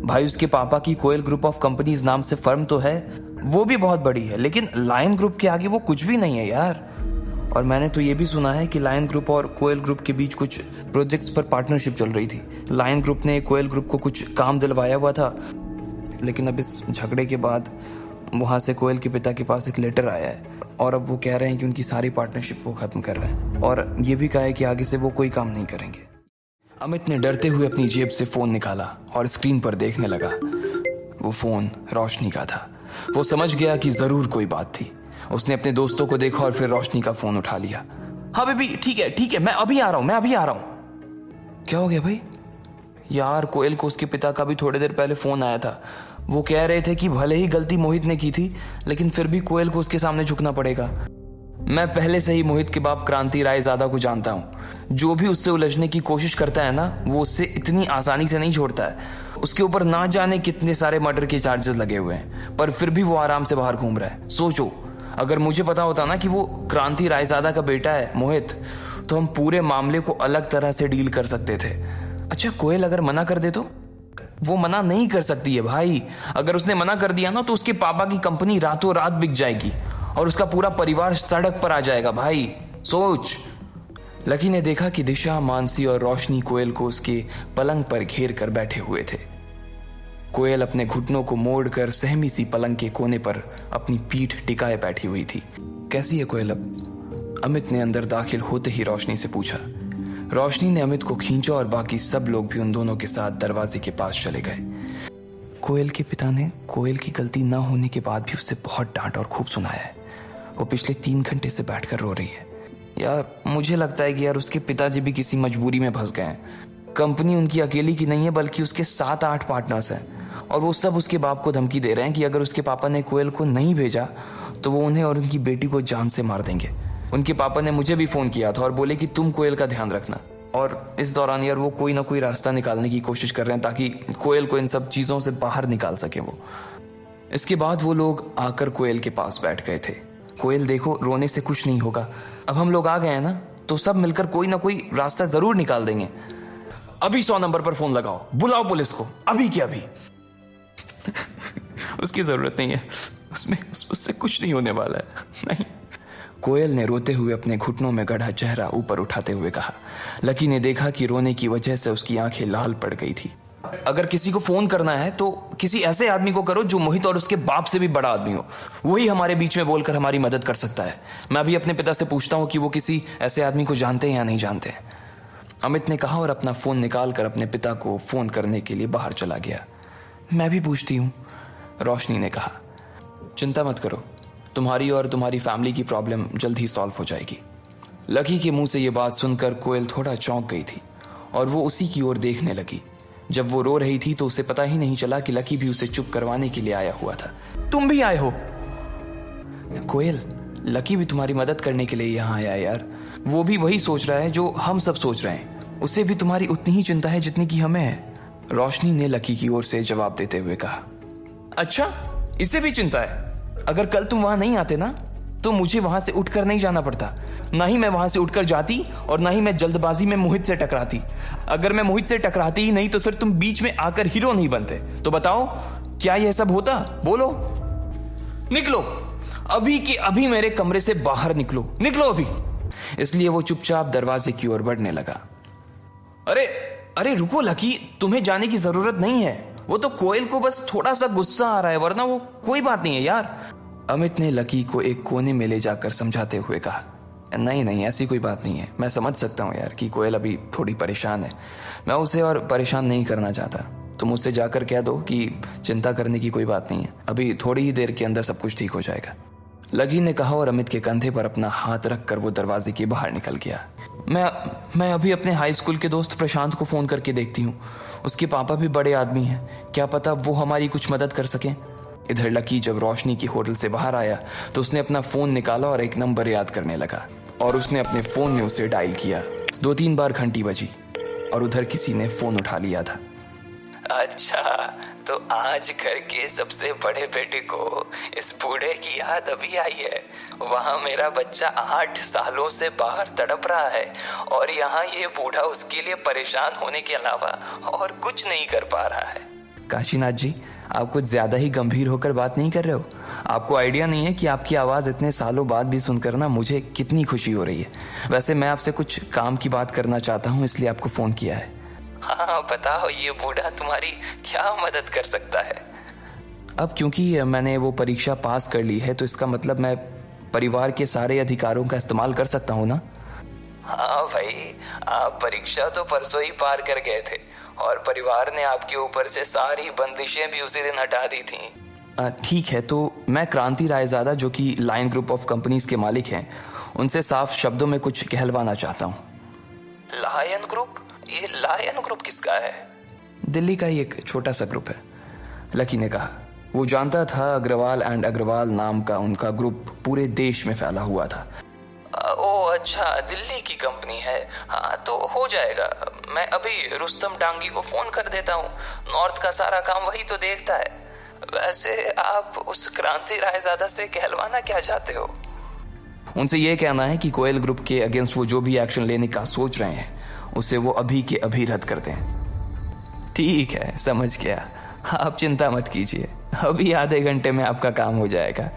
भाई उसके पापा की कोयल ग्रुप ऑफ कंपनीज नाम से फर्म तो है, वो भी बहुत बड़ी है, लेकिन लायन ग्रुप के आगे वो कुछ भी नहीं है यार। और मैंने तो ये भी सुना है कि लायन ग्रुप और कोयल ग्रुप के बीच कुछ प्रोजेक्ट्स पर पार्टनरशिप चल रही थी। लायन ग्रुप ने कोयल ग्रुप को कुछ काम दिलवाया हुआ था, लेकिन अब इस झगड़े के बाद वहाँ से कोयल के पिता के पास एक लेटर आया है और अब वो कह रहे हैं कि उनकी सारी पार्टनरशिप वो खत्म कर रहे हैं और ये भी कहा है कि आगे से वो कोई काम नहीं करेंगे। अमित ने डरते हुए अपनी जेब से फोन निकाला और स्क्रीन पर देखने लगा। वो फोन रोशनी का था। वो समझ गया कि जरूर कोई बात थी। उसने अपने दोस्तों को देखा और फिर रोशनी का फोन उठा लिया। हाँ बेबी, ठीक है, मैं अभी आ रहा हूँ। क्या हो गया भाई? यार कोयल को उसके पिता का भी थोड़ी देर पहले फोन आया था। वो कह रहे थे कि भले ही गलती मोहित ने की थी, लेकिन फिर भी कोयल को उसके सामने झुकना पड़ेगा। मैं पहले से ही मोहित के बाप क्रांति रायजादा को जानता हूँ। जो भी उससे उलझने की कोशिश करता है ना, वो उससे इतनी आसानी से नहीं छोड़ता है। उसके ऊपर ना जाने कितने सारे मर्डर के चार्जेस लगे हुए हैं, पर फिर भी वो आराम से बाहर घूम रहा है। सोचो, अगर मुझे पता होता ना कि वो क्रांति रायजादा का बेटा है मोहित, तो हम पूरे मामले को अलग तरह से डील कर सकते थे। अच्छा, कोयल अगर मना कर दे तो? वो मना नहीं कर सकती है भाई। अगर उसने मना कर दिया ना, तो उसके पापा की कंपनी रातों रात बिक जाएगी और उसका पूरा परिवार सड़क पर आ जाएगा भाई। सोच। लकी ने देखा कि दिशा, मानसी और रोशनी कोयल को उसके पलंग पर घेर कर बैठे हुए थे। कोयल अपने घुटनों को मोड़कर सहमी सी पलंग के कोने पर अपनी पीठ टिकाए बैठी हुई थी। कैसी है कोयल अब? अमित ने अंदर दाखिल होते ही रोशनी से पूछा। रोशनी ने अमित को खींचा और बाकी सब लोग भी उन दोनों के साथ दरवाजे के पास चले गए। कोयल के पिता ने कोयल की गलती न होने के बाद भी उसे बहुत डांट और खूब सुनाया है। वो पिछले 3 घंटे से बैठकर रो रही है। यार मुझे लगता है कि यार उसके पिताजी भी किसी मजबूरी में फंस गए हैं। कंपनी उनकी अकेली की नहीं है, बल्कि उसके 7-8 पार्टनर्स हैं और वो सब उसके बाप को धमकी दे रहे हैं कि अगर उसके पापा ने कोयल को नहीं भेजा तो वो उन्हें और उनकी बेटी को जान से मार देंगे। उनके पापा ने मुझे भी फोन किया था और बोले कि तुम कोयल का ध्यान रखना। और इस दौरान यार वो कोई ना कोई रास्ता निकालने की कोशिश कर रहे हैं ताकि कोयल को इन सब चीजों से बाहर निकाल सके वो। इसके बाद वो लोग आकर कोयल के पास बैठ गए थे। कोयल देखो, रोने से कुछ नहीं होगा। अब हम लोग आ गए हैं ना, तो सब मिलकर कोई ना कोई रास्ता जरूर निकाल देंगे। अभी 100 नंबर पर फोन लगाओ, बुलाओ पुलिस को, अभी के अभी। उसकी जरूरत नहीं है, उससे कुछ नहीं होने वाला है। नहीं। कोयल ने रोते हुए अपने घुटनों में गढ़ा चेहरा ऊपर उठाते हुए कहा। लकी ने देखा कि रोने की वजह से उसकी आंखें लाल पड़ गई थी। अगर किसी को फोन करना है तो किसी ऐसे आदमी को करो जो मोहित और उसके बाप से भी बड़ा आदमी हो। वही हमारे बीच में बोलकर हमारी मदद कर सकता है। मैं अभी अपने पिता से पूछता हूँ कि वो किसी ऐसे आदमी को जानते हैं या नहीं जानते। अमित ने कहा और अपना फोन निकाल कर अपने पिता को फोन करने के लिए बाहर चला गया। मैं भी पूछती हूँ, रोशनी ने कहा। चिंता मत करो, तुम्हारी और तुम्हारी फैमिली की प्रॉब्लम जल्द ही सॉल्व हो जाएगी। लकी के मुंह से ये बात सुनकर कोयल थोड़ा चौंक गई थी और वो उसी की ओर देखने लगी। जब वो रो रही थी तो उसे पता ही नहीं चला कि लकी भी उसे चुप करवाने के लिए आया हुआ था। तुम भी आए हो? कोयल, लकी भी तुम्हारी मदद करने के लिए यहाँ आया है यार। वो भी वही सोच रहा है जो हम सब सोच रहे हैं। उसे भी तुम्हारी उतनी ही चिंता है जितनी की हमें है। रोशनी ने लकी की ओर से जवाब देते हुए कहा। अच्छा, इसे भी चिंता है? अगर कल तुम वहां नहीं आते ना, तो मुझे वहां से उठकर नहीं जाना पड़ता। ना ही मैं वहां से उठकर जाती और ना ही मैं जल्दबाजी में मोहित से टकराती। अगर मैं मोहित से टकराती ही नहीं तो फिर तुम बीच में आकर हीरो नहीं बनते। तो बताओ, क्या यह सब होता? बोलो। निकलो अभी के अभी, मेरे कमरे से बाहर निकलो अभी। इसलिए वो चुपचाप दरवाजे की ओर बढ़ने लगा। अरे रुको लकी, तुम्हें जाने की जरूरत नहीं है। वो तो कोयल को बस थोड़ा सा गुस्सा आ रहा है, वरना वो कोई बात नहीं है यार। अमित ने लकी को एक कोने में ले जाकर समझाते हुए कहा। नहीं, ऐसी कोई बात नहीं है। मैं समझ सकता हूँ यार कि कोयल अभी थोड़ी परेशान है। मैं उसे और परेशान नहीं करना चाहता। तुम उससे जाकर कह दो कि चिंता करने की कोई बात नहीं है, अभी थोड़ी ही देर के अंदर सब कुछ ठीक हो जाएगा। लकी ने कहा और अमित के कंधे पर अपना हाथ रखकर वो दरवाजे के बाहर निकल गया। मैं अभी अपने हाई स्कूल के दोस्त प्रशांत को फोन करके देखती हूँ। उसके पापा भी बड़े आदमी हैं, क्या पता वो हमारी कुछ मदद कर सकें। इधर लकी जब रोशनी की होटल से बाहर आया तो उसने अपना फोन निकाला और एक नंबर याद करने लगा और उसने अपने फोन में उसे डायल किया। 2-3 बार घंटी बजी और उधर किसी ने फोन उठा लिया था। अच्छा, तो आज घर के सबसे बड़े बेटे को इस बूढ़े की याद अभी आई है। वहाँ मेरा बच्चा 8 सालों से बाहर तड़प रहा है और यहाँ ये बूढ़ा उसके लिए परेशान होने के अलावा और कुछ नहीं कर पा रहा है। काशीनाथ जी, आप कुछ ज्यादा ही गंभीर होकर बात नहीं कर रहे हो? आपको आइडिया नहीं है कि आपकी आवाज इतने सालों बाद भी सुनकर ना मुझे कितनी खुशी हो रही है। वैसे मैं आपसे कुछ काम की बात करना चाहता हूँ, इसलिए आपको फोन किया है। हाँ बताओ, ये बूढ़ा तुम्हारी क्या मदद कर सकता है? अब क्योंकि मैंने वो परीक्षा पास कर ली है तो इसका मतलब मैं परिवार के सारे अधिकारों का इस्तेमाल कर सकता हूँ ना? हाँ भाई, आप परीक्षा तो परसों ही पार कर गए थे और परिवार ने आपके ऊपर से सारी बंदिशें भी उसी दिन हटा दी थी। ठीक है, तो मैं क्रांति रायजादा, जो कि लायन ग्रुप ऑफ कंपनीज के मालिक हैं, उनसे साफ शब्दों में कुछ कहलवाना चाहता हूँ। Lion group? ये लायन ग्रुप किसका है? दिल्ली का ही एक छोटा सा ग्रुप है, लकी ने कहा। वो जानता था अग्रवाल एंड अग्रवाल नाम का उनका ग्रुप पूरे देश में फैला हुआ था। ओ अच्छा, दिल्ली की कंपनी है। हाँ तो हो जाएगा, मैं अभी रुस्तम डांगी को फोन कर देता हूँ। नॉर्थ का सारा काम वही तो देखता है। वैसे आप उस क्रांति रायजादा से कहलवाना क्या चाहते हो? उनसे ये कहना है कि कोयल ग्रुप के अगेंस्ट वो जो भी एक्शन लेने का सोच रहे हैं उसे वो अभी के अभी रद्द कर दें। ठीक है, समझ गया, आप चिंता मत कीजिए, अभी आधे घंटे में आपका काम हो जाएगा।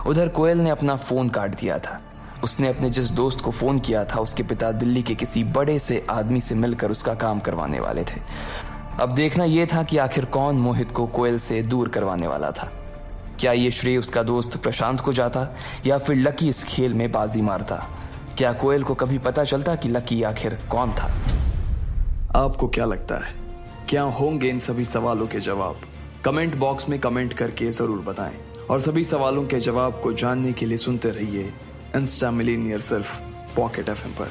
उधर कोयल ने अपना फोन काट दिया था। उसने अपने जिस दोस्त को फोन किया था उसके पिता दिल्ली के किसी बड़े से आदमी से मिलकर उसका काम करवाने वाले थे। अब देखना यह था कि आखिर कौन मोहित को कोयल से दूर करवाने वाला था। क्या ये श्रेय उसका दोस्त प्रशांत को जाता या फिर लकी इस खेल में बाजी मारता? क्या कोयल को कभी पता चलता कि लकी आखिर कौन था? आपको क्या लगता है, क्या होंगे इन सभी सवालों के जवाब? कमेंट बॉक्स में कमेंट करके जरूर बताएं और सभी सवालों के जवाब को जानने के लिए सुनते रहिए इंस्टा मिलीनियर सिर्फ पॉकेट FM पर।